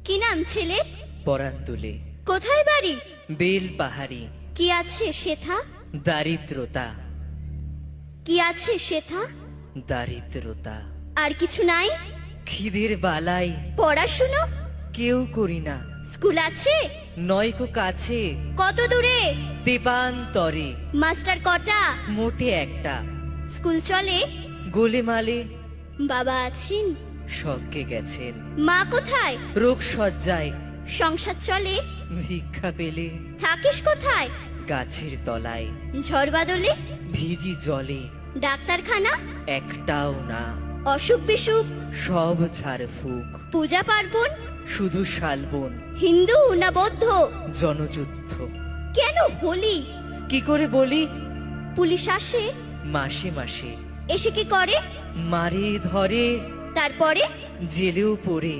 কি নাম ছেলে? পরান তুলে কোথায় বাড়ি? বেল পাহাড়ি। কি আছে সেথা? দারিদ্রতা, কি আছে সেথা? দারিদ্রতা। আর কিছু নাই? খিদের বালাই পড়াশুনো? কেউ করি না, স্কুল আছে? নয়কো কাছে কত দূরে? দেবান্তরে। মাস্টার কটা? মোটে একটা। স্কুল চলে? গোলেমালে বাবা আছেন? স্বর্গে গেছেন। মা কোথায়? রোগ সজ্জায় সংসার চলে? ভিক্ষা পেলে থাকিস কোথায়? গাছের তলায়। ঝড় বাদলে? ভিজি জলে ডাক্তারখানা? একটাও না, অসুখ বিসুখ? সব ঝাড়ফুঁক। পূজা পার্বণ? শুধু শালবন, হিন্দু না বৌদ্ধ? জনযুদ্ধ। কেন হোলি? কি করে বলি? পুলিশ আসে? মাসে মাসে এসে কি করে? মারে ধরে, তারপরে? জেলেও পড়ে।